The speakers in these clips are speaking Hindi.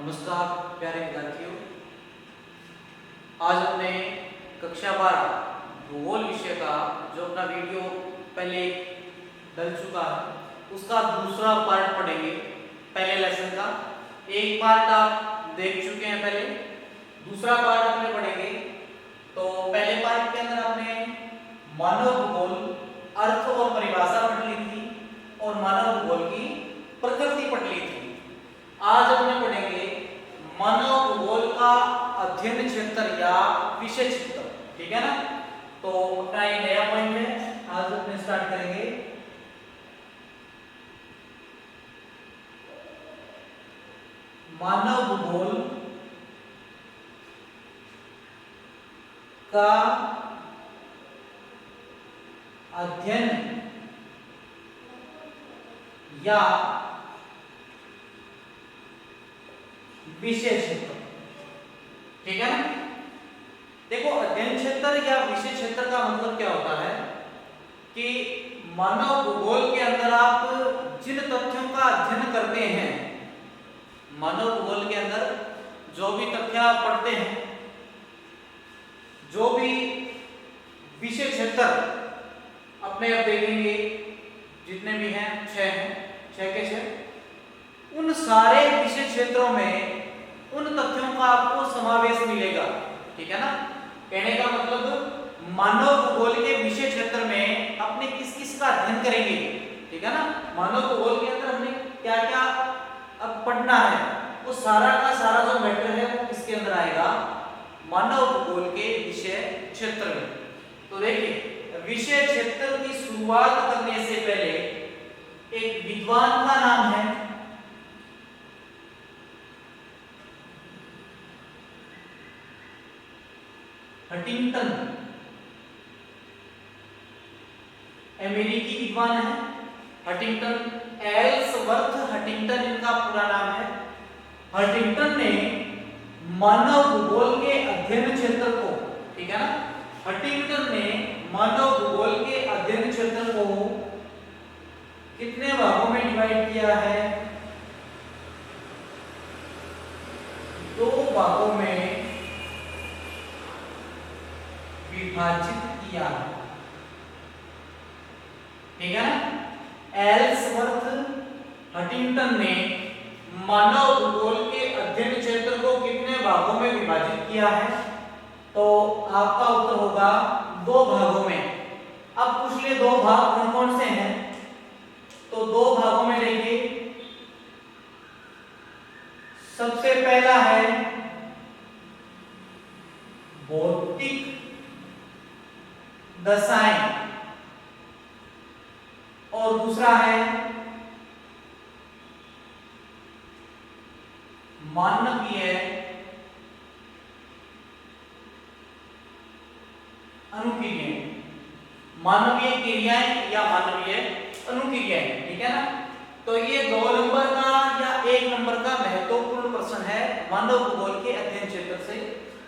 नमस्कार प्यारे विद्यार्थियों, आज हमने कक्षा 12 भूगोल विषय का जो अपना वीडियो पहले डल चुका है उसका दूसरा पार्ट पढ़ेंगे। पहले लेसन का एक पार्ट आप देख चुके हैं, पहले दूसरा पार्ट हमने पढ़ेंगे। तो पहले पार्ट के अंदर आपने मानव भूगोल अर्थ और परिभाषा पढ़ ली थी और मानव भूगोल की प्रकृति पढ़ ली थी। आज हमने पढ़ेंगे मानव भूगोल का अध्ययन क्षेत्र या विषय क्षेत्र, ठीक है ना। तो अपना ये नया पॉइंट है, आज अपने स्टार्ट करेंगे। मानव भूगोल का अध्ययन या विषय क्षेत्र, ठीक है ना। देखो, अध्ययन क्षेत्र या विषय क्षेत्र का मतलब क्या होता है कि मानव भूगोल के अंदर आप जिन तथ्यों का अध्ययन करते हैं, मानव भूगोल के अंदर जो भी तथ्य आप पढ़ते हैं, जो भी विषय क्षेत्र अपने आप देखेंगे, जितने भी हैं 6 हैं, 6 के 6, उन सारे विषय क्षेत्रों में उन तथ्यों का आपको समावेश मिलेगा, ठीक है ना। कहने का मतलब मानव भूगोल के विषय क्षेत्र में अपने किस किस का अध्ययन करेंगे, ठीक है ना। मानव भूगोल के अंदर हमने क्या क्या अब पढ़ना है, वो सारा का सारा जो मैटर है वो किसके अंदर आएगा, मानव भूगोल के विषय क्षेत्र में। तो देखिए, विषय क्षेत्र की शुरुआत करने से पहले एक विद्वान का नाम है हंटिंगटन, अमेरिकी विद्वान है हंटिंगटन, एल्सवर्थ हंटिंगटन इनका पूरा नाम है। हंटिंगटन ने मानव भूगोल के अध्ययन क्षेत्र को, ठीक है ना, हंटिंगटन ने मानव भूगोल के अध्ययन क्षेत्र को कितने भागों में डिवाइड किया है, 2 भागों में विभाजित किया, ठीक है ना। एल्सवर्थ हंटिंगटन ने मानव भूगोल के अध्ययन क्षेत्र को कितने भागों में विभाजित किया है, तो आपका उत्तर होगा 2 भागों में। अब पूछ ले 2 भाग कौन कौन से हैं, तो 2 भागों में देखिए, सबसे पहला है भौतिक दशाएं और दूसरा है मानवीय अनुक्रियाएं, मानवीय क्रियाएं या मानवीय अनुक्रियाएं, ठीक है ना। तो ये 2 नंबर का या 1 नंबर का महत्वपूर्ण प्रश्न है, मानव भूगोल के अध्ययन क्षेत्र से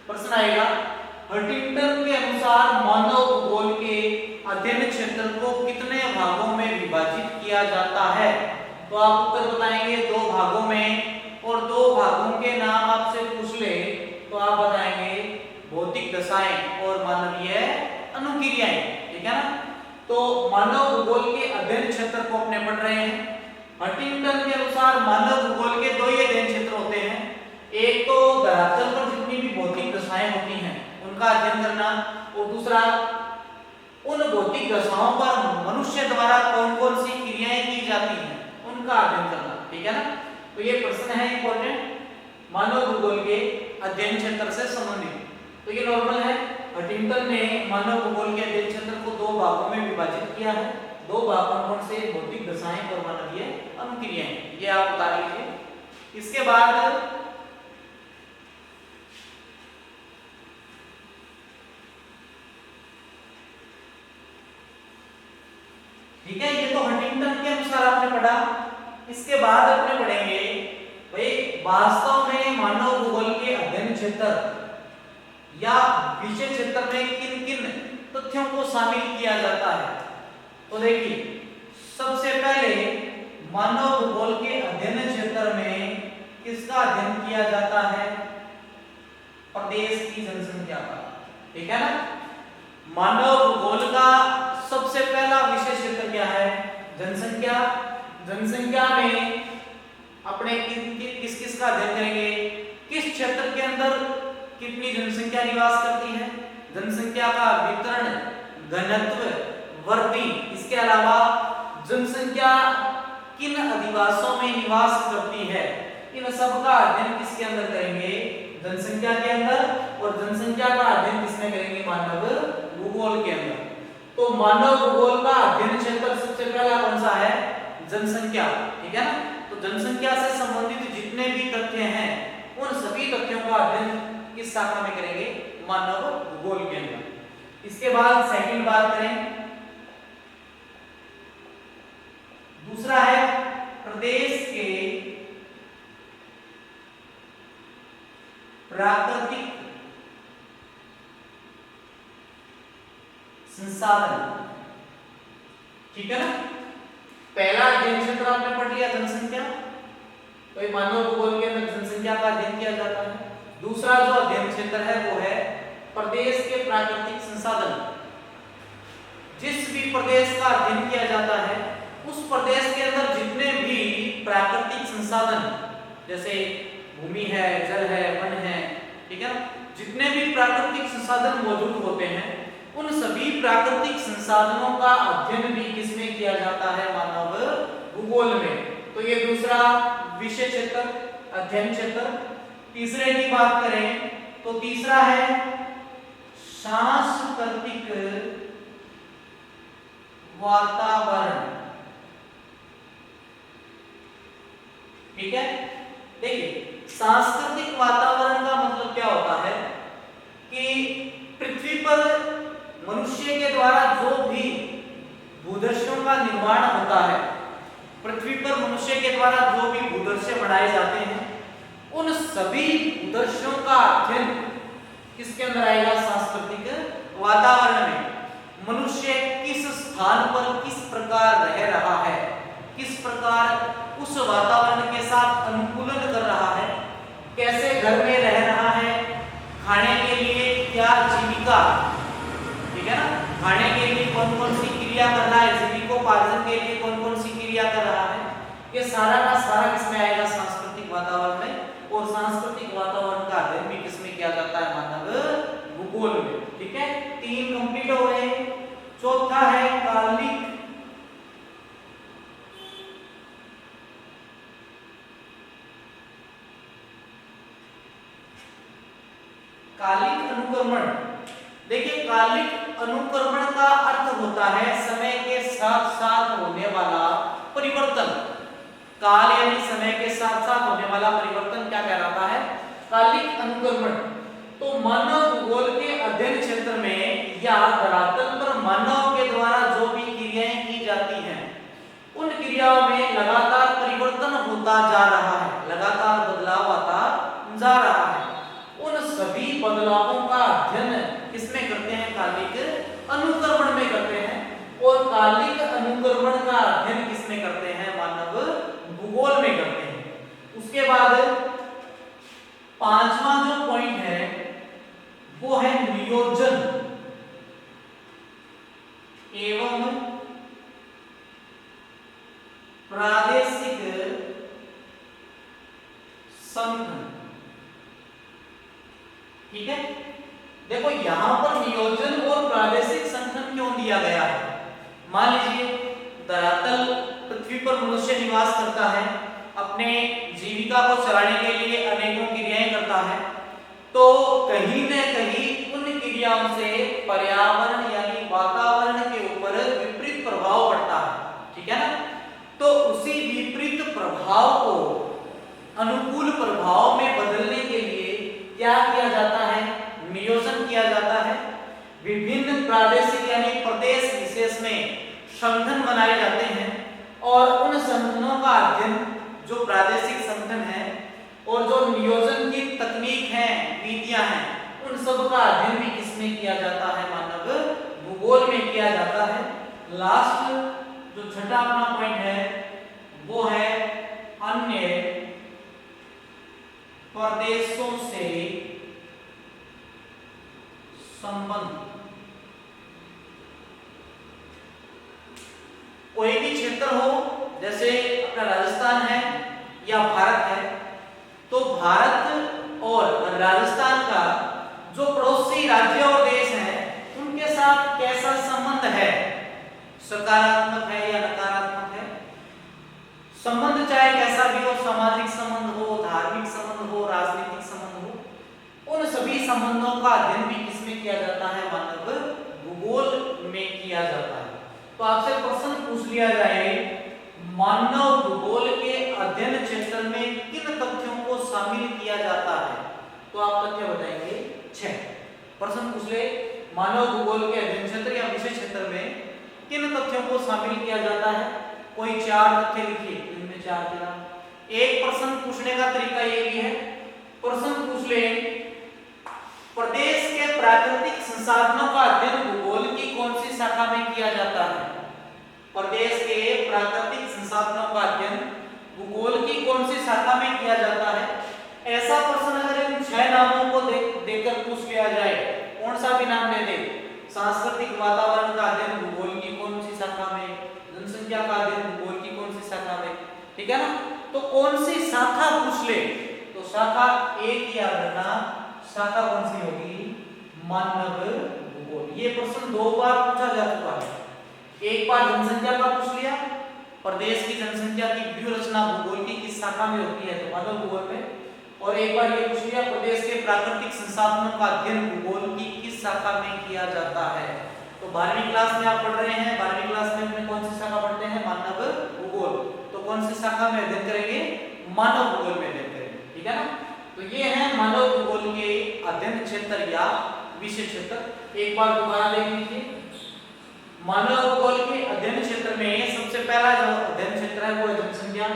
प्रश्न आएगा। हंटिंगटन के अनुसार मानव भूगोल के अध्ययन क्षेत्र को कितने भागों में विभाजित किया जाता है, तो आप उत्तर बताएंगे 2 भागों में, और 2 भागों के नाम आपसे पूछ ले तो आप बताएंगे भौतिक दशाएं और मानवीय अनुक्रियाएं, ठीक है ना। तो मानव भूगोल के अध्ययन क्षेत्र को अपने पढ़ रहे हैं। हंटिंगटन के अनुसार मानव भूगोल के 2 ही अध्ययन क्षेत्र होते हैं, एक तो धरातल पर जितनी भी भौतिक दशाएं होती हैं उनका अध्ययन करना, और दूसरा उन भौतिक दशाओं पर मनुष्य द्वारा कौन कौन सी क्रियाएं की जाती हैं उनका अध्ययन करना, ठीक है ना। तो ये प्रश्न है इंपॉर्टेंट मानव भूगोल के अध्ययन क्षेत्र से संबंधित। तो ये नॉर्मल है, हंटिंगटन ने मानव भूगोल के अध्ययन क्षेत्र को 2 भागों में विभाजित किया है। 2 भाग कौन से, भौतिक दशाएं और मानवीय अनुक्रियाएं, ये आप बता लीजिए। इसके बाद ठीक है, ये तो हंटिंगटन के अनुसार आपने पढ़ा। इसके बाद अपने पढ़ेंगे भाई वास्तव में मानव भूगोल के अध्ययन क्षेत्र या विषय क्षेत्र में किन किन तथ्यों को शामिल किया जाता है। तो देखिए, सबसे पहले मानव भूगोल के अध्ययन क्षेत्र में किस किसका अध्ययन किया जाता है? प्रदेश की जनसंख्या का। ठीक है ना। मानव भूगोल का सबसे पहला विषय क्षेत्र क्या है? जनसंख्या। जनसंख्या में अपने किस किस का अध्ययन करेंगे? किस क्षेत्र के अंदर कितनी जनसंख्या निवास करती है, जनसंख्या का वितरण, घनत्व, वृद्धि, इसके अलावा जनसंख्या किन अधिवासों में निवास करती है, इन सब का अध्ययन किसके अंदर करेंगे? जनसंख्या के अंदर। और जनसंख्या का अध्ययन किसमें करेंगे? मानव भूगोल के अंदर। तो मानव भूगोल का अध्ययन क्षेत्र सबसे पहला कौन सा है? जनसंख्या। ठीक है ना। तो जनसंख्या से संबंधित जितने भी तथ्य हैं उन सभी तथ्यों का अध्ययन किस शाखा में करेंगे? मानव भूगोल के अंदर। इसके बाद सेकंड बात करें, दूसरा है प्रदेश के प्राकृतिक संसाधन। ठीक है ना। पहला अध्ययन क्षेत्र आपने पढ़ लिया जनसंख्या, तो ये मानव भूगोल के अंदर जनसंख्या का अध्ययन किया जाता है। दूसरा जो अध्ययन क्षेत्र है वो है प्रदेश के प्राकृतिक संसाधन। जिस भी प्रदेश का अध्ययन किया जाता है उस प्रदेश के अंदर जितने भी प्राकृतिक संसाधन, जैसे भूमि है, जल है, वन है, ठीक है ना, जितने भी प्राकृतिक संसाधन मौजूद होते हैं उन सभी प्राकृतिक संसाधनों का अध्ययन भी किसमें किया जाता है? मानव भूगोल में। तो ये दूसरा विषय क्षेत्र, अध्ययन क्षेत्र। तीसरे की बात करें तो तीसरा है सांस्कृतिक वातावरण। ठीक है। देखिए, सांस्कृतिक वातावरण का मतलब क्या होता है कि पृथ्वी पर मनुष्य के द्वारा जो भी भूदृश्यों का निर्माण होता है, पृथ्वी पर मनुष्य के द्वारा जो भी भूदृश्य बनाए जाते हैं उन सभी भूदृश्यों का अध्ययन किसके अंदर आएगा? सांस्कृतिक वातावरण में। मनुष्य किस स्थान पर किस प्रकार रह रहा है, किस प्रकार उस वातावरण के साथ अनुकूलन कर रहा है, कैसे घर में रह रहा है, खाने के लिए क्या जीविका, ठीक है ना, खाने के लिए कौन कौन सी क्रिया कर रहा है, जीविकोपार्जन के लिए कौन कौन सी क्रिया कर रहा है, ये सारा का सारा किसमें आएगा? सांस्कृतिक वातावरण में। और सांस्कृतिक वातावरण का अध्ययन भी किसमें किया जाता है? मानव भूगोल में। ठीक है। 3 कंप्लीट हो गए। चौथा है कालिक अनुक्रमण। देखिए, कालिक अनुक्रमण का अर्थ होता है समय के साथ साथ होने वाला परिवर्तन। काल यानी समय के साथ साथ होने वाला परिवर्तन क्या कहलाता है? कालिक अनुक्रमण। तो मानव भूगोल के अध्ययन क्षेत्र में या धरातल पर मानव के द्वारा जो भी क्रियाएं की जाती हैं उन क्रियाओं में लगातार परिवर्तन होता जा रहा है, लगातार बदलाव आता जा रहा है। उन सभी बदलावों का अध्ययन किसमें करते हैं? कालिक अनुक्रमण में करते हैं। और कालिक अनुक्रमण का अध्ययन किसमें करते हैं? मानव भूगोल में करते हैं। उसके बाद 5वां जो पॉइंट है वो है नियोजन एवं प्रादेशिक संगठन। ठीक है। देखो, यहां पर नियोजन और प्रादेशिक संगठन क्यों दिया गया है? मान लीजिए धरातल पृथ्वी पर मनुष्य निवास करता है, अपने जीविका को चलाने के लिए अनेकों क्रियाएं करता है, तो कहीं न कहीं उन क्रियाओं से पर्यावरण यानी वातावरण के ऊपर विपरीत प्रभाव पड़ता है। ठीक है ना। तो उसी विपरीत प्रभाव को अनुकूल प्रभाव में बदलने के लिए क्या किया जाता है? नियोजन किया जाता है। विभिन्न प्रादेशिक यानी प्रदेश विशेष में संगठन बनाए जाते हैं और उन संगठनों का अध्ययन, जो प्रादेशिक संगठन है और जो नियोजन की तकनीक है, विधियां हैं, उन सब का अध्ययन भी किसमें किया जाता है? मानव भूगोल में किया जाता है। लास्ट जो छठा अपना पॉइंट है वो है अन्य कोई भी क्षेत्र हो, जैसे अपना राजस्थान है या भारत है, तो भारत और राजस्थान का जो पड़ोसी राज्य और देश हैं उनके साथ कैसा संबंध है, सकारात्मक है या नकारात्मक है। संबंध चाहे कैसा भी हो, सामाजिक संबंध हो, धार्मिक संबंध हो, राजनीतिक संबंध हो, उन सभी संबंधों का अध्ययन भी किसमें किया जाता है, मानव भूगोल में किया जाता है। तो आपसे प्रश्न पूछ लिया जाए, मानव भूगोल के अध्ययन क्षेत्र में किन तथ्यों को शामिल किया जाता है, तो आप तथ्य बताएंगे 6। प्रश्न पूछ ले, मानव भूगोल के अध्ययन क्षेत्र या विषय क्षेत्र में किन तथ्यों को शामिल किया जाता है, कोई 4 तथ्य लिखिए, इनमें 4 के नाम। एक प्रश्न पूछने का तरीका ये भी है, प्रश्न पूछ ले, प्रदेश के प्राकृतिक संसाधनों का अध्ययन भूगोल की कौन सी शाखा में किया जाता है, प्रदेश के प्राकृतिक संसाधनों का अध्ययन भूगोल की कौन सी शाखा में किया जाता है। ऐसा प्रश्न अगर इन 6 नामों को देकर पूछ लिया जाए, कौन सा भी नाम दे दे, सांस्कृतिक वातावरण का अध्ययन भूगोल की कौन सी शाखा में, जनसंख्या का अध्ययन भूगोल की कौन सी शाखा में, ठीक है ना, तो कौन सी शाखा पूछ ले, तो शाखा एक याद रखना, शाखा कौन सी होगी, मानव भूगोल। ये प्रश्न 2 बार पूछा जा चुका है, एक बार जनसंख्या का पूछ लिया, प्रदेश की जनसंख्या की व्यूह रचना भूगोल की किस शाखा में होती है, तो मानव भूगोल में, और एक बार ये पूछ लिया, प्रदेश के प्राकृतिक संसाधनों का अध्ययन भूगोल की किस शाखा में किया जाता है। तो 12वीं क्लास में आप पढ़ रहे हैं, 12वीं क्लास में अपने कौन सी शाखा पढ़ते हैं, मानव भूगोल, तो कौन सी शाखा में अध्ययन करेंगे, मानव भूगोल में अध्ययन करेंगे, ठीक है ना। तो ये है मानव भूगोल के अध्ययन क्षेत्र या विषय क्षेत्र। एक बार दोबारा देख लीजिए, मानव भूगोल के अध्ययन क्षेत्र में सबसे पहला जो अध्ययन क्षेत्र है वो है जनसंख्या।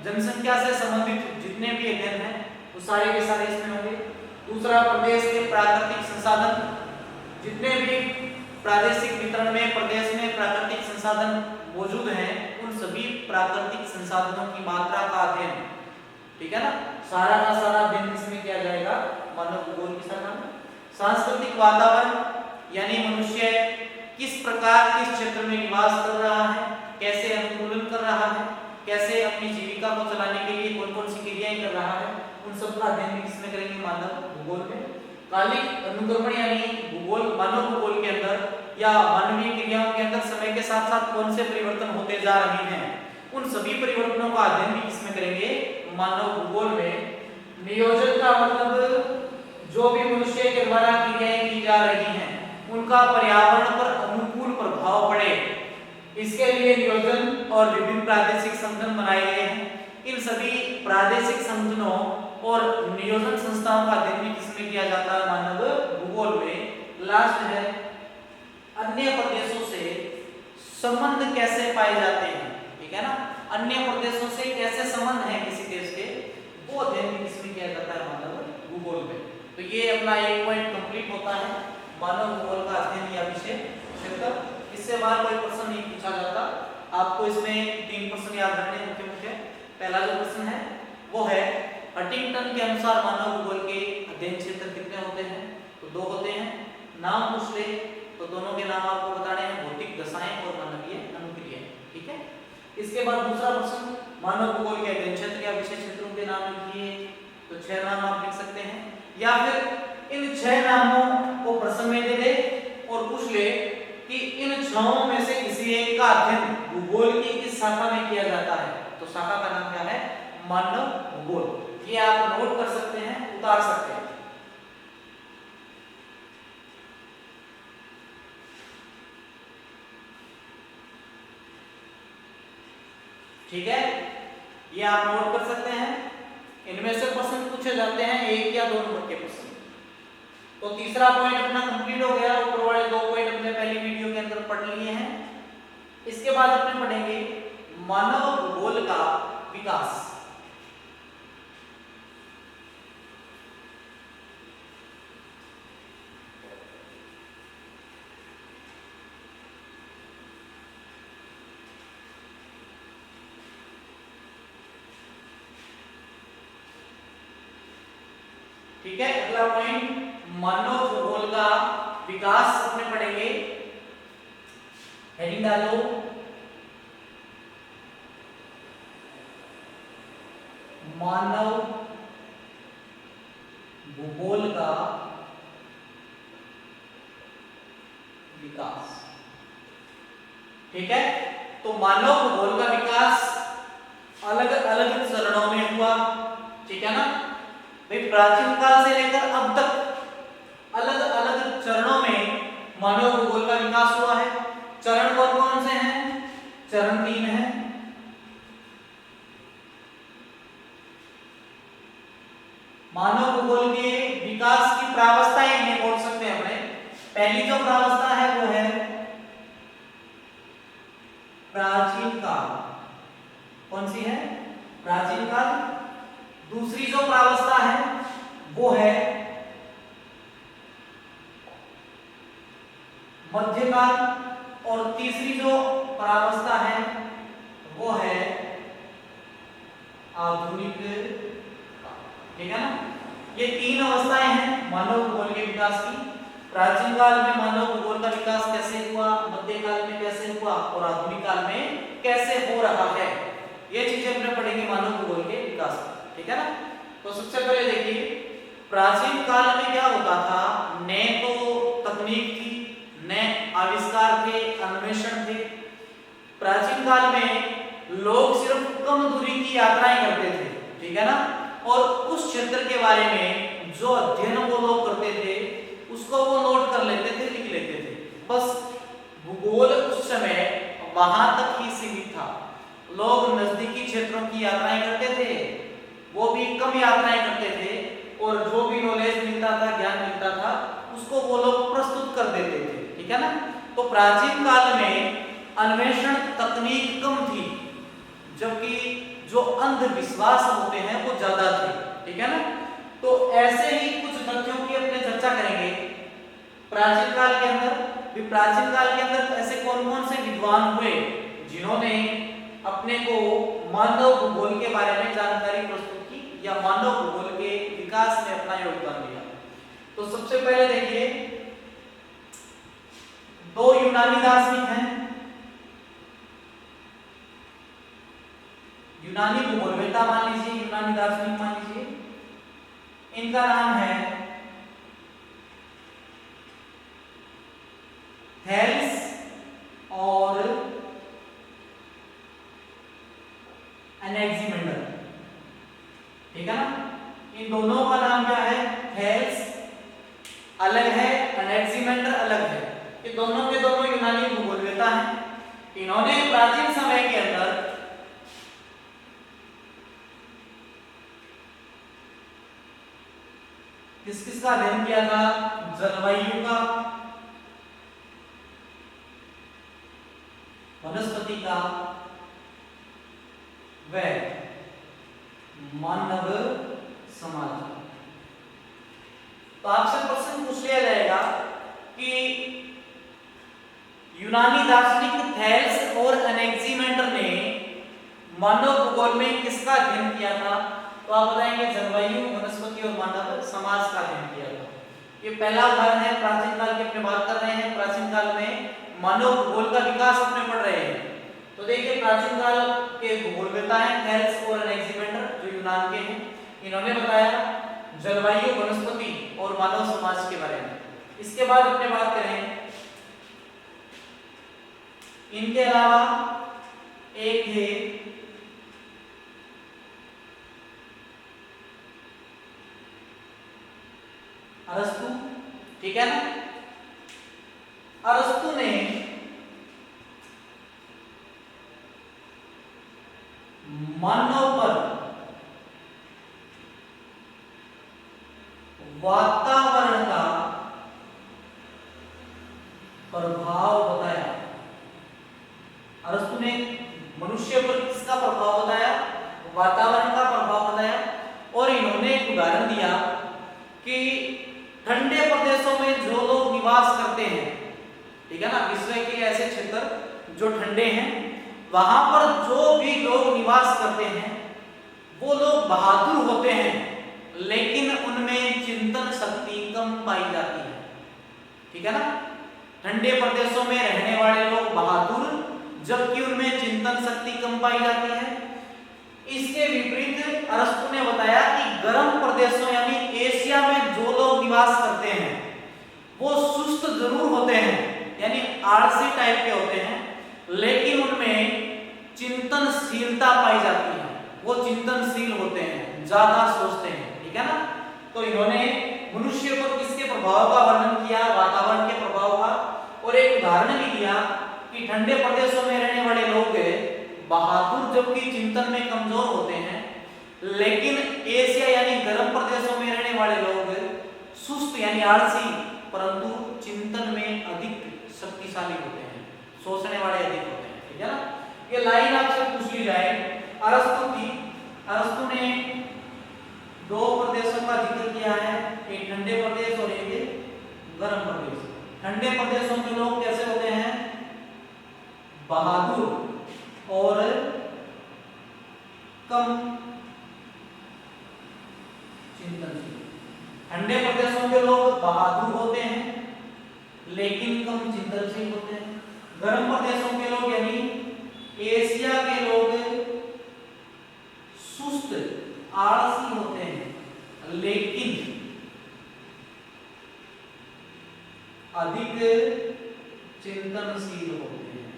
जनसंख्या से संबंधित जितने भी अध्ययन हैं वो सारे के सारे इसमें होंगे। दूसरा, प्रदेश के प्राकृतिक संसाधन, जितने भी प्रादेशिक वितरण में प्रदेश में प्राकृतिक संसाधन मौजूद हैं उन सभी प्राकृतिक संसाधनों की मात्रा का अध्ययन, ठीक है ना, सारा का सारा अध्ययन किसमें किया जाएगा, मानव भूगोल की शाखा में। सांस्कृतिक वातावरण यानी मनुष्य किस प्रकार किस क्षेत्र में निवास कर रहा है, कैसे अनुकूलन कर रहा है, कैसे अपनी जीविका को चलाने के लिए कौन कौन सी क्रियाएं कर रहा है, उन सब का अध्ययन भी किसमें करेंगे, मानव भूगोल में। कालिक अनुक्रमण यानी भूगोल, मानव भूगोल के अंदर या मानवीय क्रियाओं के अंदर समय के साथ साथ कौन से परिवर्तन होते जा रहे हैं, उन सभी परिवर्तनों का अध्ययन भी किसमें करेंगे, मानव भूगोल में। नियोजन का मतलब जो भी मनुष्य के द्वारा क्रियाएं की जा रही हैं उनका पर्यावरण पर अनुकूल प्रभाव पड़े, इसके लिए नियोजन और विभिन्न प्रादेशिक संगठन बनाए गए हैं। इन सभी प्रादेशिक संगठनों और नियोजन संस्थाओं का अध्ययन भी किसमें किया जाता है, मानव भूगोल में। लास्ट है, अन्य प्रदेशों से संबंध कैसे पाए जाते हैं, ठीक है ना, अन्य प्रदेशों से कैसे संबंध है किसी देश के, वो अध्ययन भी किसमें किया जाता है, मानव भूगोल में। तो ये अपना एक पॉइंट कंप्लीट होता है, मानव भूगोल का अध्ययन या विषय क्षेत्र। इससे बाहर कोई प्रश्न नहीं पूछा जाता। आपको इसमें 3 प्रश्न याद रखने मुख्य मुख्य। पहला जो प्रश्न है वो है, हंटिंगटन के अनुसार मानव भूगोल के अध्ययन क्षेत्र कितने होते हैं, तो 2 होते हैं। नाम पूछ ले तो दोनों के नाम आपको बताने हैं, भौतिक दशाएं और मानवीय अनुक्रियाएं, ठीक है। इसके बाद दूसरा प्रश्न, मानव भूगोल के अध्ययन क्षेत्र या विषय क्षेत्रों के नाम लिखिए, तो 6 नाम आप लिख सकते हैं, या फिर इन 6 नामों को प्रश्न में दे दे और पूछ ले कि इन 6 में से किसी एक का अध्ययन भूगोल की किस शाखा में किया जाता है, तो शाखा का नाम क्या है, मानव भूगोल। ये आप नोट कर सकते हैं, उतार सकते हैं। ठीक है, ये आप नोट कर सकते हैं। इनमें से प्रश्न पूछे जाते हैं 1 या 2 नंबर के प्रश्न। तो तीसरा पॉइंट अपना कंप्लीट हो गया। ऊपर वाले 2 पॉइंट अपने पहली वीडियो के अंदर पढ़ लिए हैं। इसके बाद अपने पढ़ेंगे मानव भूगोल का विकास। ठीक है, अगला पॉइंट मानव भूगोल का विकास अपने पढ़ेंगे। हेडिंग डालो मानव भूगोल का विकास। ठीक है, तो मानव भूगोल का विकास अलग अलग चरणों में हुआ। ठीक है ना भाई, प्राचीन काल से लेकर अब तक अलग अलग चरणों में मानव भूगोल का विकास हुआ है। चरण कौन कौन से हैं? चरण 3 है। मानव भूगोल के विकास की प्रावस्थाएं इन्हें बोल सकते हैं अपने। पहली जो प्रावस्था है वो है प्राचीन काल। कौन सी है? प्राचीन काल। दूसरी जो प्रावस्था है वो है मध्यकाल। और तीसरी जो प्रावस्था है वो है आधुनिक काल। ठीक है ना, ये 3 अवस्थाएं हैं मानव भूगोल के विकास की। प्राचीन काल में मानव भूगोल का विकास कैसे हुआ, मध्यकाल में कैसे हुआ और आधुनिक काल में कैसे हो रहा है, ये चीजें हमने पढ़ेंगे मानव भूगोल के विकास में। ठीक है ना, तो सबसे पहले देखिए प्राचीन काल में क्या होता था। न तो तकनीक थी, न आविष्कार थे, अन्वेषण थे। प्राचीन काल में लोग सिर्फ कम दूरी की यात्राएं करते थे। ठीक है ना, और उस क्षेत्र के बारे में जो अध्ययन वो लोग करते थे उसको वो नोट कर लेते थे, लिख लेते थे। बस भूगोल उस समय वहां तक ही सीमित था। लोग नजदीकी क्षेत्रों की यात्राएं करते थे, वो भी कम यात्राएं करते थे, और जो भी नॉलेज मिलता था, ज्ञान मिलता था, उसको वो लोग प्रस्तुत कर देते थे। ठीक है ना, तो प्राचीन काल में अन्वेषण तकनीक कम थी, जबकि जो अंधविश्वास होते हैं वो ज्यादा थे। ठीक है ना, तो ऐसे ही कुछ तथ्यों की अपने चर्चा करेंगे प्राचीन काल के अंदर। भी प्राचीन काल के अंदर ऐसे कौन कौन से विद्वान हुए जिन्होंने अपने को मानव भूगोल के बारे में जानकारी प्रस्तुत की या मानव भूगोल के विकास में अपना योगदान दिया। तो सबसे पहले देखिए 2 यूनानी दार्शनिक हैं, यूनानी भूगोलवेत्ता मान लीजिए, यूनानी दार्शनिक मान लीजिए। इनका नाम है थेल्स और एनेक्सिमेंडर। ठीक है ना, इन दोनों का नाम क्या है? थेल्स अलग है, एनेक्सिमेंडर अलग है। ये दोनों के दोनों यूनानी भूगोलवेत्ता हैं। इन्होंने प्राचीन समय के अंदर किस किस का अध्ययन किया था? जलवायु का, वनस्पति का व मानव समाज। तो आपसे प्रश्न पूछ लिया जाएगा कि यूनानी दार्शनिक थेल्स और एनेक्सिमेंडर ने मानव भूगोल में किसका अध्ययन किया था? तो आप बताएंगे जलवायु, वनस्पति और मानव समाज का अध्ययन किया था। ये पहला उदाहरण है, प्राचीन काल की अपने बात कर रहे हैं। प्राचीन काल में मानव भूगोल का विकास अपने पढ़ रहे हैं। तो देखिए प्राचीन काल के भूगोलवेत्ता हैं थेल्स और एनेक्सिमेंडर, जो यूनान के हैं। इन्होंने बताया जलवायु, वनस्पति और मानव समाज के बारे में। इसके बाद अपने बात करें, इनके अलावा एक है अरस्तु। ठीक है ना, अरस्तु ने मानव पर वातावरण का प्रभाव बताया। अरस्तु ने मनुष्य पर किसका प्रभाव बताया? वातावरण का प्रभाव बताया। और इन्होंने एक उदाहरण दिया कि ठंडे प्रदेशों में जो लोग निवास करते हैं, ठीक है ना, विश्व के ऐसे क्षेत्र जो ठंडे हैं, वहां पर जो भी लोग निवास करते हैं वो लोग बहादुर होते हैं, लेकिन उनमें चिंतन शक्ति कम पाई जाती है। ठीक है ना, ठंडे प्रदेशों में रहने वाले लोग बहादुर, जबकि उनमें चिंतन शक्ति कम पाई जाती है। इसके विपरीत अरस्तु ने बताया कि गर्म प्रदेशों यानी एशिया में जो लोग निवास करते हैं वो सुस्त जरूर होते हैं, यानी आलसी टाइप के होते हैं, लेकिन उनमें चिंतनशीलता पाई जाती है। वो चिंतनशील होते हैं, ज्यादा सोचते हैं, ठीक है ना। तो इन्होंने मनुष्य पर किसके प्रभाव का वर्णन किया, वातावरण के प्रभाव का, और एक उदाहरण भी दिया कि ठंडे प्रदेशों में रहने वाले लोग बहादुर जबकि चिंतन में कमजोर होते हैं, लेकिन एशिया यानी गर्म प्रदेशों में रहने वाले लोग सुस्त यानी आलसी परंतु चिंतन में अधिक शक्तिशाली होते हैं, सोचने वाले अधिक होते हैं, ठीक है ना। ये लाइन आपसे पूछ ली जाए अरस्तु की, अरस्तु ने दो प्रदेशों का जिक्र किया है, एक ठंडे प्रदेश और एक गर्म प्रदेश। ठंडे प्रदेशों के लोग कैसे होते हैं, बहादुर और कम चिंतनशील। ठंडे प्रदेशों के लोग बहादुर होते हैं लेकिन कम चिंतनशील होते हैं। गर्म प्रदेशों के लोग यानी एशिया के लोग सुस्त आलसी होते हैं लेकिन अधिक चिंतनशील होते हैं,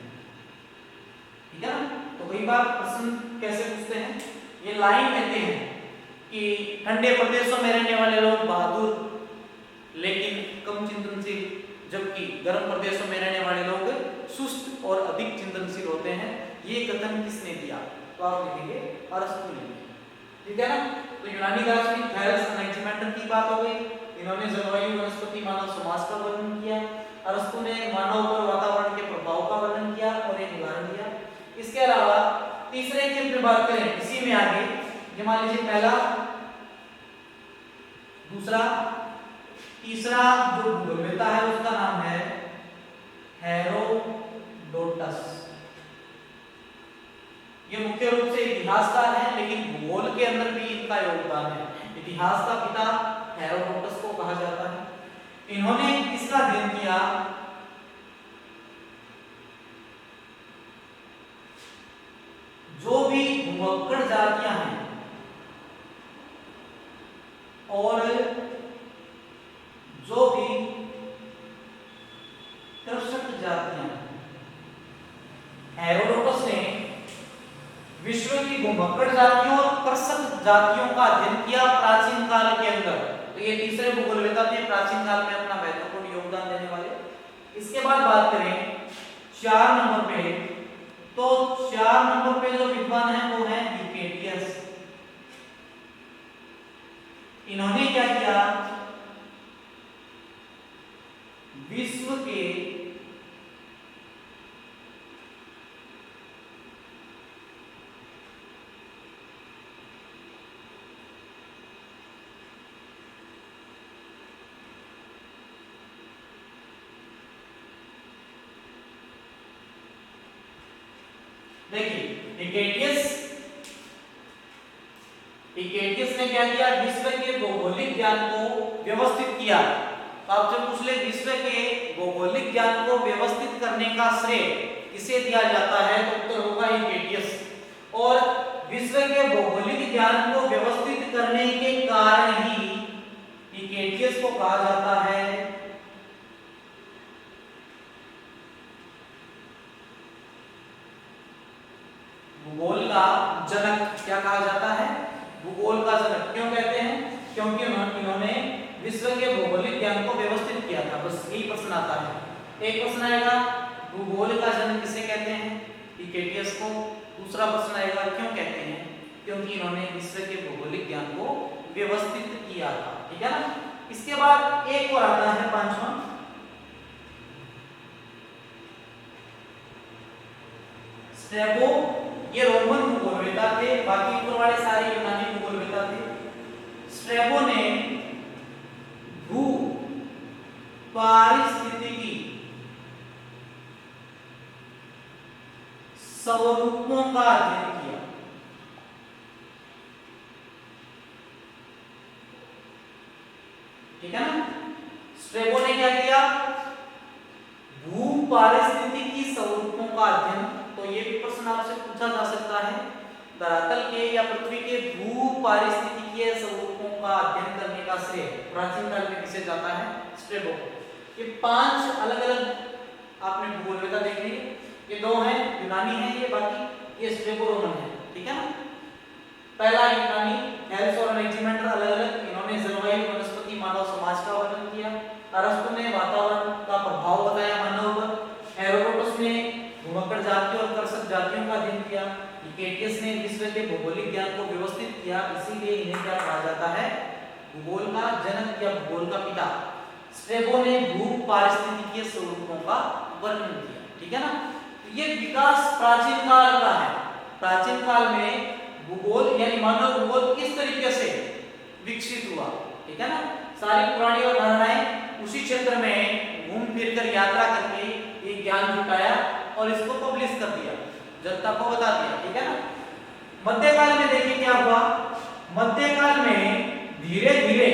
ठीक है ना। तो कई बार प्रश्न कैसे पूछते हैं, ये लाइन कहते हैं कि ठंडे प्रदेशों में रहने वाले लोग बहादुर लेकिन कम चिंतनशील, जबकि गर्म प्रदेशों में रहने वाले लोग सुस्त और अधिक चिंतनशील होते हैं। ये कथन किसने दिया, तो आप लिखेंगे अरस्तु ने, ठीक है ना। तो यूनानी दार्शनिक थेरेस अनैक्सिमेंडर की बात हो गई, इन्होंने जलवायु वनस्पति मानव समाज का वर्णन किया, अरस्तु ने मानव पर वातावरण के प्रभाव का वर्णन किया और एक उदाहरण दिया। इसके अलावा तीसरे की अपनी बात करें इसी में आगे, ये मान लीजिए पहला, दूसरा, तीसरा जो भूगोलवेत्ता है उसका नाम है हेरोडोटस। ये मुख्य रूप से इतिहासकार है लेकिन भूगोल के अंदर भी इनका योगदान है। इतिहास का पिता हेरोडोटस को कहा जाता है। इन्होंने किसका अध्ययन किया, जो भी भूमक्कड़ जातियां हैं और जो भी कृषक जातियां हैं। हेरोडोटस ने विश्व की भूमक्कड़ जातियों और कृषक जातियों का अध्ययन किया प्राचीन काल के अंदर। तो ये तीसरे भूगोलवेत्ता थे प्राचीन काल में अपना महत्वपूर्ण योगदान देने वाले। इसके बाद बात करें 4 नंबर पे, तो 4 नंबर पे जो विद्वान है वो है यूकेटियस। इन्होंने क्या किया, विश्व के देखिए इकेटियस ने क्या किया, विश्व के भौगोलिक ज्ञान को व्यवस्थित किया। तो आपसे पूछ ले विश्व के भौगोलिक ज्ञान को व्यवस्थित करने का श्रेय किसे दिया जाता है, तो उत्तर होगा इकेटियस। और विश्व के भौगोलिक ज्ञान को व्यवस्थित करने के कारण ही इकेटियस को कहा जाता है भूगोल का जनक। क्या कहा जाता है, भूगोल का जनक। क्यों कहते हैं, क्योंकि इन्होंने विश्व के भौगोलिक ज्ञान को व्यवस्थित किया था। बस यही प्रश्न आता है। एक प्रश्न आएगा भूगोल का जनक किसे कहते हैं, इकेटियस को। दूसरा प्रश्न आएगा क्यों कहते हैं, क्योंकि इन्होंने विश्व के भौगोलिक ज्ञान को व्यवस्थित किया था, ठीक है ना। इसके बाद एक और आता है 5वां, स्ट्रैबो। ये रोमन भूगोलवेत्ता थे, बाकी ऊपर वाले सारे यूनानी भूगोलवेत्ता थे। स्ट्रैबो ने भू पारिस्थितिकी स्वरूपों का अध्ययन किया। ठीक है ना। स्ट्रैबो ने क्या किया, भू पारिस्थितिकी स्वरूपों का अध्ययन। तो ये भी प्रश्न आपसे पूछा जा सकता है धरातल के या पृथ्वी के भू पारिस्थितिकीय स्वरूपों का अध्ययन करने का श्रेय प्राचीन काल में किसे जाता है? स्ट्रैबो को। ये 5 अलग-अलग आपने भूगोलवेता देख ली, ये 2 हैं यूनानी हैं, ये बाकी ये स्ट्रैबो रोमन है, ठीक है ना। पहला यूनानी हेल्स और एनाइमेंडर अलग-अलग, इन्होंने जलवायु, वनस्पति, मानव समाज का वर्णन किया। अरस्तु ने वातावरण का प्रभाव बताया मानव पर। हेरोडोटस ने भूमध्य जातियों और कर्षक जातियों का अध्ययन किया। यूकेटियस ने विश्व के भौगोलिक ज्ञान को व्यवस्थित किया, इसीलिए इन्हें क्या कहा जाता है? भूगोल का जनक या भूगोल का पिता। स्ट्रैबो ने भू पारिस्थितिकीय स्वरूपों का वर्णन किया, ठीक है ना। तो ये विकास प्राचीन काल का है। प्राचीन काल में भूगोल यानी मानव भूगोल किस तरीके से विकसित हुआ, ठीक है ना। सारी पुरानी अवधारणाएं उसी क्षेत्र में घूम फिर कर यात्रा करके ये ज्ञान जुटाया और इसको पब्लिश कर दिया, जनता को बता दिया, ठीक है ना। मध्यकाल में देखिए क्या हुआ। मध्यकाल में धीरे धीरे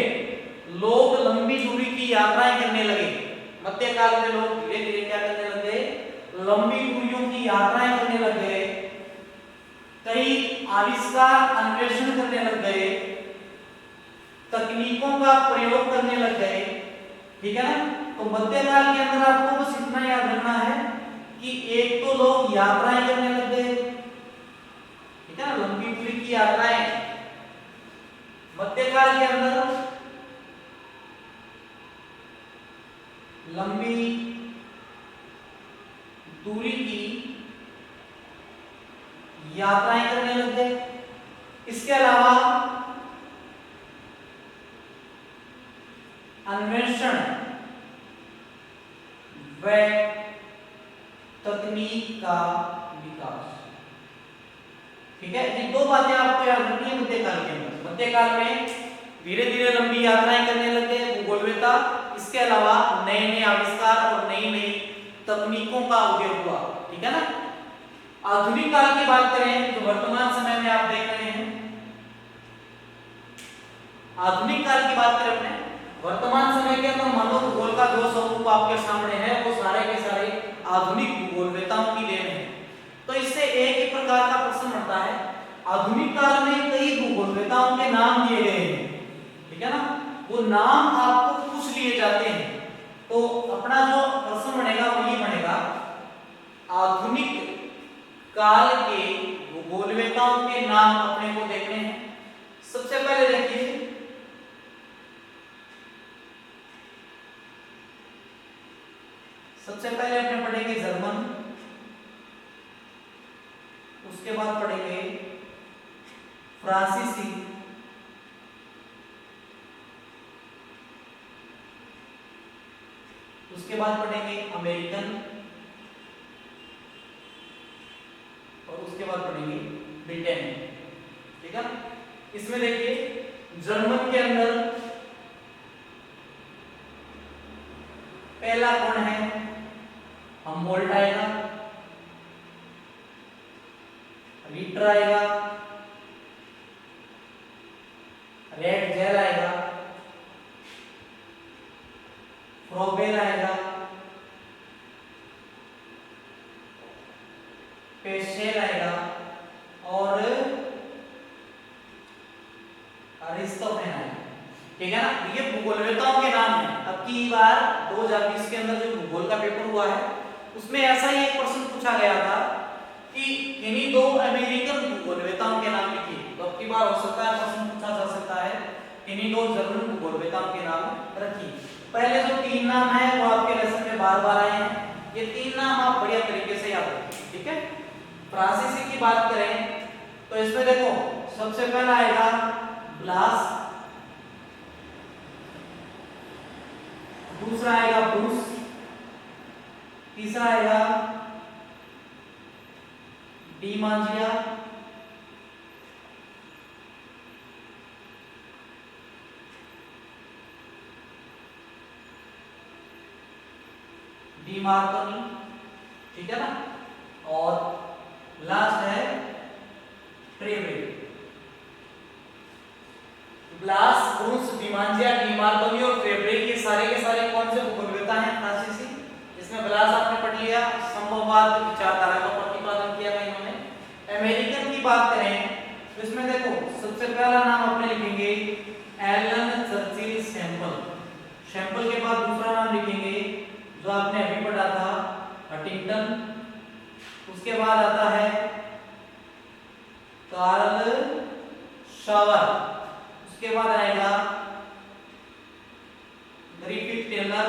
लोग लंबी दूरी की यात्राएं करने लगे। मध्यकाल में लोग धीरे धीरे क्या करने लगे? लंबी दूरियों की यात्राएं करने लग गए। कई आविष्कार अन्वेषण करने लग गए, तकनीकों का प्रयोग करने लग गए, ठीक है ना। तो मध्यकाल के अंदर आपको बस इतना याद रखना है कि एक तो लोग यात्राएं करने लग गए, ठीक है ना, लंबी दूरी की यात्राएं। मध्यकाल के अंदर लंबी दूरी की यात्राएं करने लग गए। इसके अलावा अन्वेषण व तकनीक का विकास, ठीक है। ये 2 बातें आपको याद रखनी है मध्यकाल के अंदर। मध्यकाल में धीरे धीरे लंबी यात्राएं करने लग गए भूगोलवेता। इसके अलावा नए नए आविष्कार और नई नई तकनीकों का उदय हुआ, ठीक है ना। आधुनिक काल की बात करें तो वर्तमान समय में आप देख रहे हैं, आधुनिक काल की बात करें अपने वर्तमान समय के अंदर मानव भूगोल का जो स्वरूप आपके सामने है वो सारे के सारे आधुनिक भूगोलवेताओं की देन है। तो इससे एक ही प्रकार का प्रश्न उठता है, आधुनिक काल में कई भूगोलवेताओं के नाम दिए गए हैं, ठीक है ना। वो नाम आपको पूछ लिए जाते हैं, तो अपना जो प्रश्न बनेगा वो ये बनेगा, आधुनिक काल के भूगोलवेताओं के नाम अपने को देखने हैं। सबसे पहले देखिए, सबसे पहले अपने पढ़ेंगे जर्मन, उसके बाद पढ़ेंगे फ्रांसीसी, उसके बाद पढ़ेंगे अमेरिकन और उसके बाद पढ़ेंगे ब्रिटेन, ठीक है। इसमें देखिए जर्मन के अंदर पहला कौन है? हमबोल्ट आएगा, रिटर आएगा, रेड जेल आएगा, फ्रोबेल आएगा, पेशेल आएगा और अरिस्टोफेन आएगा, ठीक है ना। ये भूगोलवेताओं के नाम हैं। अब की बार 2020 के अंदर जो भूगोल का पेपर हुआ है उसमें ऐसा ही एक प्रश्न पूछा गया था कि इन्हीं 2 अमेरिकन भूगोलवेताओं के नाम लिखिए। तो अब की बार हो सकता है प्रश्न पूछा जा सकता है इन्हीं 2 जर्मन भूगोलवेताओं के नाम रखिए। पहले जो 3 नाम है वो आपके लेसन में बार बार आए हैं, ये 3 नाम आप बढ़िया तरीके से याद रखिए, ठीक है। फ्रांसीसी की बात करें तो इसमें देखो सबसे पहला आएगा ब्लास, दूसरा आएगा ब्रूस, तीसरा आएगा डी मांजिया, डी मार्कोनी, ठीक है ना, और लास्ट है ट्रेवे। ब्लास, ब्रूस, डीमांजिया, डी मार्कोनी और ट्रेवे के सारे कौन से भूगोलवेता हैं? फ्रांसीसी। इसमें ब्लास आपने पढ़ लिया, संभववाद विचारधारा का प्रतिपादन किया था इन्होंने। अमेरिकन की की बात करें तो इसमें देखो सबसे पहला नाम अपने लिखेंगे एलन चर्चिल सैंपल। सैंपल के बाद दूसरा नाम लिखेंगे जो आपने अभी पढ़ा था हंटिंगटन। उसके बाद आता है कार्ल शावर। उसके बाद आएगा ग्रिफिथ टेलर।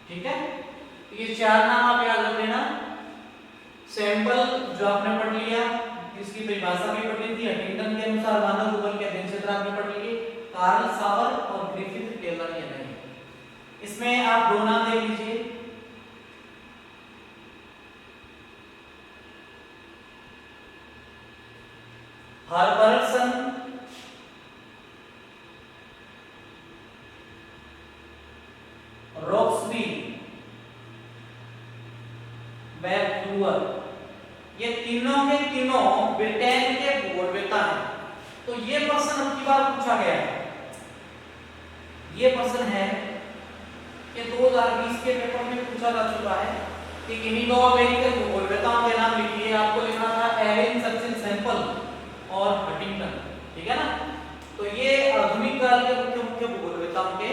ठीक है, ये चार नाम आप याद रख लेना। सैंपल जो आपने पढ़ लिया, इसकी परिभाषा भी पढ़ ली थी, हंटिंगटन के अनुसार मानव भूगोल के अध्ययन क्षेत्र आपने पढ़ लिए, कार्ल शावर और ग्रिफिथ टेलर ये नहीं। इसमें आप दो नाम देख लीजिए, हर्बर्टसन रॉक्सबी वैक्यूअर। ये तीनों के तीनों ब्रिटेन के भूगोलवेत्ता हैं। तो ये प्रश्न अब की बार पूछा गया है। ये प्रश्न है ये 2020 के पेपर में पूछा जा चुका है कि किन्हीं दो अमेरिकन भूगोलवेत्ताओं के नाम लिखिए। आपको लिखना था एलन चर्चिल सैंपल और हंटिंगटन। ठीक है ना। तो ये आधुनिक काल के मुख्य मुख्य भूगोलवेत्ताओं के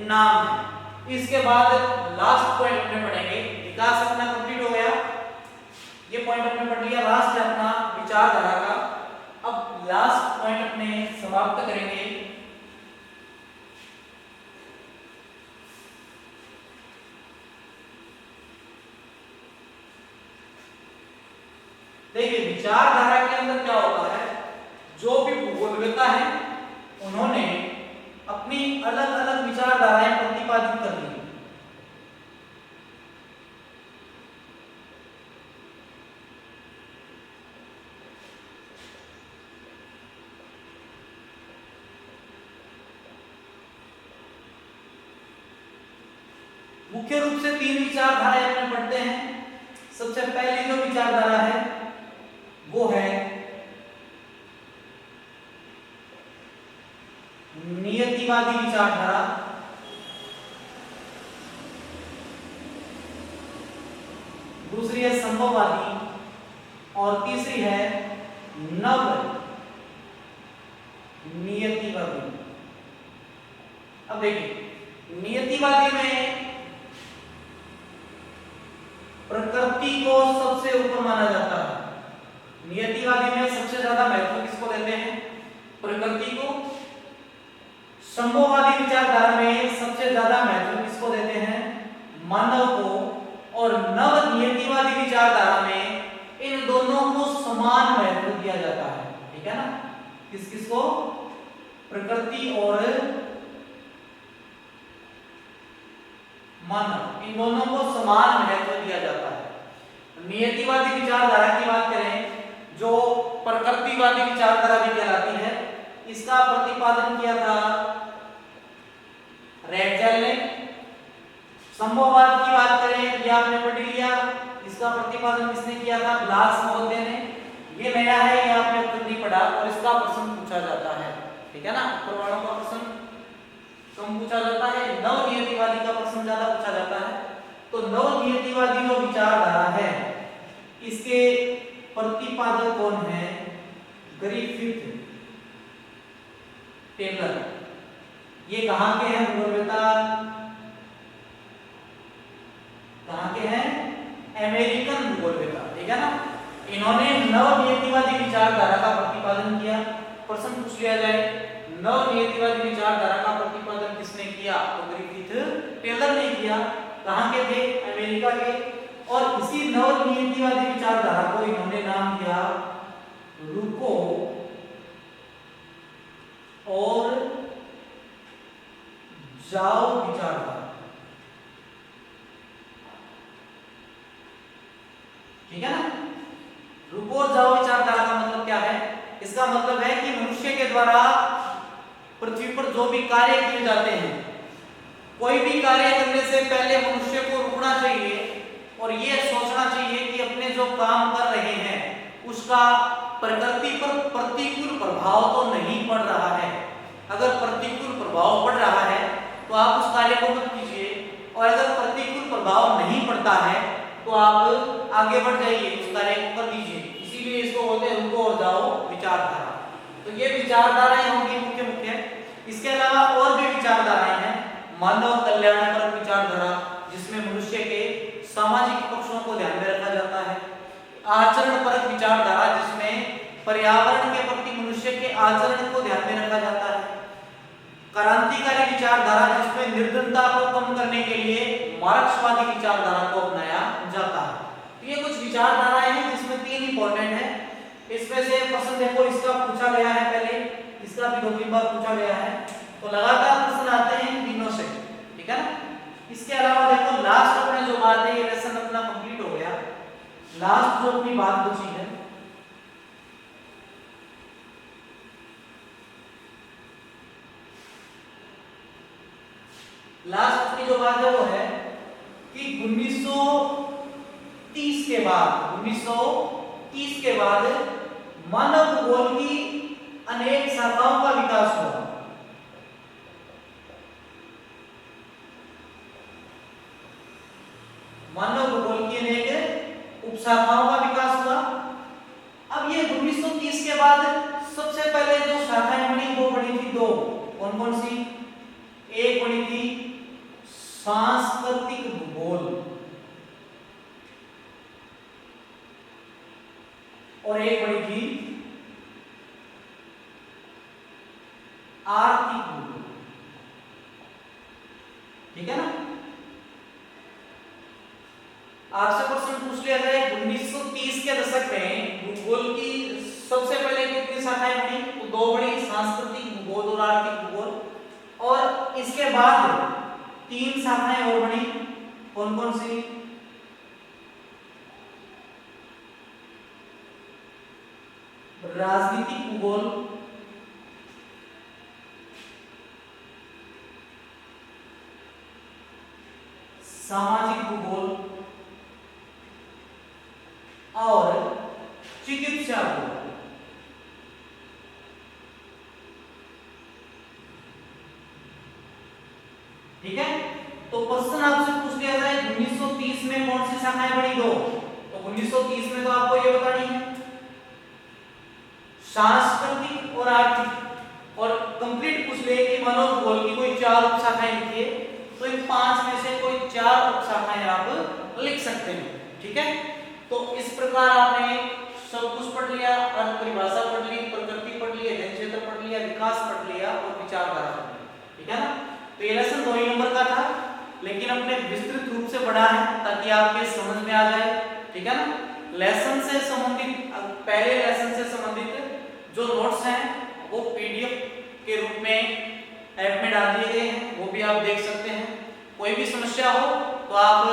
नाम हैं। इसके बाद लास्ट पॉइंट अपने पढ़ेंगे, विकास अपना कंप्लीट हो गया, ये पॉइंट अपने पढ़ लिया। लास्ट है अपना विचारधारा का। अब लास्ट पॉइंट अपने समाप्त करेंगे। देखिए विचारधारा के अंदर क्या होता है, जो भी भूगोलवेत्ता है उन्होंने अपनी अलग अलग विचारधाराएं प्रतिपादित कर दी। मुख्य रूप से तीन विचारधाराएं अपने पढ़ते हैं। सबसे पहली जो विचारधारा है वो है नियतिवादी विचारधारा। दूसरी है संभववादी और तीसरी है नव नियतिवादी। अब देखिए नियतिवादी में प्रकृति को सबसे ऊपर माना जाता है। नियतिवादी में सबसे ज्यादा महत्व किसको देते हैं? प्रकृति को। संभववादी विचारधारा में सबसे ज्यादा महत्व किसको देते हैं? मानव को। और नव नियतिवादी विचारधारा में इन दोनों को समान महत्व दिया जाता है। ठीक है ना। किस किसको? प्रकृति और मानव, इन दोनों को समान महत्व दिया जाता है। नियतिवादी विचारधारा की बात करें, जो प्रकृतिवादी विचारधारा भी कहलाती है, इसका प्रतिपादन किया था रैटजेल ने। संभववाद की बात करें, ये आपने पढ़ लिया, इसका प्रतिपादन किसने किया था? ब्लास महोदय ने। ये नया है, ये आपने खुद नहीं पढ़ा और इसका प्रश्न पूछा जाता है। ठीक है ना। परमाणु का प्रश्न कम पूछा जाता है, नव नियतिवादी का प्रश्न ज्यादा पूछा जाता है। तो नव नियतिवादी जो विचारधारा है, इसके प्रतिपादक कौन है? Griffith Taylor. ये कहां के हैं भूगोलवेत्ता? कहां के हैं? अमेरिकन भूगोलवेत्ता। ठीक है ना। इन्होंने नव नियतिवादी विचारधारा का प्रतिपादन किया। प्रश्न पूछ लिया जाए नव नियतिवादी विचारधारा का प्रतिपादन किसने किया? तो ग्रिफिथ टेलर ने किया। कहां के थे? अमेरिका के। और इसी नव नियतिवादी विचारधारा को इन्होंने नाम दिया रूको और जाओ विचारधारा। ठीक है ना। रुको और जाओ विचारधारा का मतलब क्या है? इसका मतलब है कि मनुष्य के द्वारा पृथ्वी पर जो भी कार्य किए जाते हैं, कोई भी कार्य करने से पहले मनुष्य को रुकना चाहिए और ये सोचना चाहिए कि अपने जो काम कर रहे हैं उसका प्रकृति पर प्रतिकूल प्रभाव तो नहीं पड़ रहा है। अगर प्रतिकूल प्रभाव पड़ रहा है तो आप उस कार्य को मत कीजिए, और अगर प्रतिकूल प्रभाव नहीं पड़ता है तो तो आप आगे बढ़ जाइए, उस कार्य को कर दीजिए। इसीलिए इसको बोलते हैं रुको और जाओ विचारधारा। तो ये विचारधाराएं होंगी मुख्य मुख्य। इसके अलावा और भी विचारधाराएं हैं। मानव कल्याणपरक विचारधारा, जिसमें मनुष्य के सामाजिक पक्षों को ध्यान में रखा जाता है। आचरणपरक विचारधारा, जिसमें पर्यावरण के प्रति मनुष्य के आचरण को ध्यान में रखा जाता है। क्रांतिकारी विचारधारा, जिसमें निर्धनता को कम करने के लिए मार्क्सवादी विचारधारा को अपनाया जाता है। तो ये कुछ विचारधाराएं हैं जिसमें 3 इंपॉर्टेंट है। इसमें से प्रश्न देखो, इसका पूछा गया है पहले, इसका भी 2-3 बार पूछा गया है, तो लगातार प्रश्न आते हैं इन तीनों से, ठीक है ना। इसके अलावा देखो लास्ट अपने जो बात है, ये लेसन अपना कंप्लीट हो गया। लास्ट जो अपनी बात बची है, लास्ट अपनी जो बात है वो है कि 1930 के बाद मानव भूगोल की अनेक शाखाओं का विकास हुआ। मानव भूगोल की अनेक उपशाखाओं का विकास हुआ। अब ये 1930 के बाद सबसे पहले जो शाखाएं बनी वो बनी थी 2। कौन कौन सी? एक बनी थी सांस्कृतिक भूगोल और एक बड़ी थी आर्थिक भूगोल, ठीक है ना। आपसे प्रश्न पूछ लिया जाए 1930 के दशक में भूगोल की सबसे पहले कितनी शाखाएं बनी? तो 2 बड़ी, सांस्कृतिक भूगोल और आर्थिक भूगोल। और इसके बाद 3 शाखाएं और बनी। कौन कौन सी? राजनीतिक भूगोल, सामाजिक भूगोल और चिकित्सा भूगोल। ठीक है, तो क्वेश्चन आपसे पूछ लिया जाए 1930 में कौन सी शाखाएं बनी? 2। तो 1930 में तो आपको ये बतानी है सांस्कृतिक और आर्थिक। और कंप्लीट पूछ ले कि मानव भूगोल की कोई 4 उपशाखाएं लिखिए, तो इन 5 में से कोई 4 उपशाखाएं आप लिख सकते हैं, ठीक है। तो इस प्रकार आपने सब कुछ पढ़ लिया, अर्थ परिभाषा पढ़ ली, प्रकृति पढ़ ली, अध्ययन क्षेत्र पढ़ लिया, विकास पढ़ लिया और विचारधारा पढ़ ली, ठीक है ना। तो ये लेसन 2 ही नंबर का था, लेकिन अपने विस्तृत रूप से पढ़ा है ताकि आपके समझ में आ जाए, ठीक है ना। लेसन से संबंधित, पहले लेसन से संबंधित जो नोट्स हैं वो पीडीएफ के रूप में ऐप में डाल दिए गए हैं, वो भी आप देख सकते हैं। कोई भी समस्या हो तो आप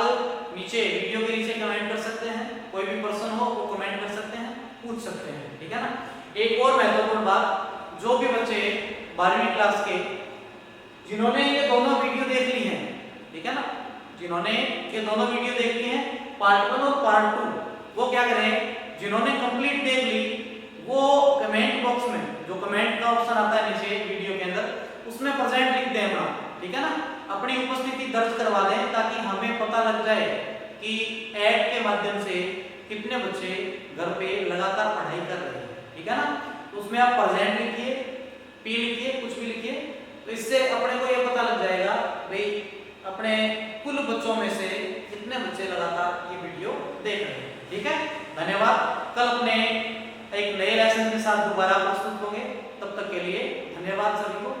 नीचे वीडियो के नीचे कमेंट कर सकते हैं, कोई भी प्रश्न हो वो कमेंट कर सकते हैं, पूछ सकते हैं, ठीक है ना। एक और महत्वपूर्ण बात, जो भी बच्चे 12वीं क्लास के जिन्होंने ये दोनों वीडियो देख ली हैं, ठीक है ना, जिन्होंने ये दोनों वीडियो देख ली हैं पार्ट 1 और पार्ट 2, वो क्या करें, जिन्होंने कंप्लीट देख ली वो कमेंट बॉक्स में जो कमेंट का ऑप्शन आता है नीचे वीडियो के अंदर, उसमें प्रेजेंट लिख दें अपना, ठीक है ना, अपनी उपस्थिति दर्ज करवा दें ताकि हमें पता लग जाए कि ऐप के माध्यम से कितने बच्चे घर पे लगातार पढ़ाई कर रहे हैं, ठीक है ना। तो उसमें आप प्रेजेंट लिखिए, पी लिखिए, कुछ भी लिखिए, तो इससे अपने को ये पता लग जाएगा भाई अपने कुल बच्चों में से कितने बच्चे लगातार ये वीडियो देख रहे हैं, ठीक है। धन्यवाद। कल अपने एक नए लेसन के साथ दोबारा प्रस्तुत होंगे, तब तक के लिए धन्यवाद सभी को।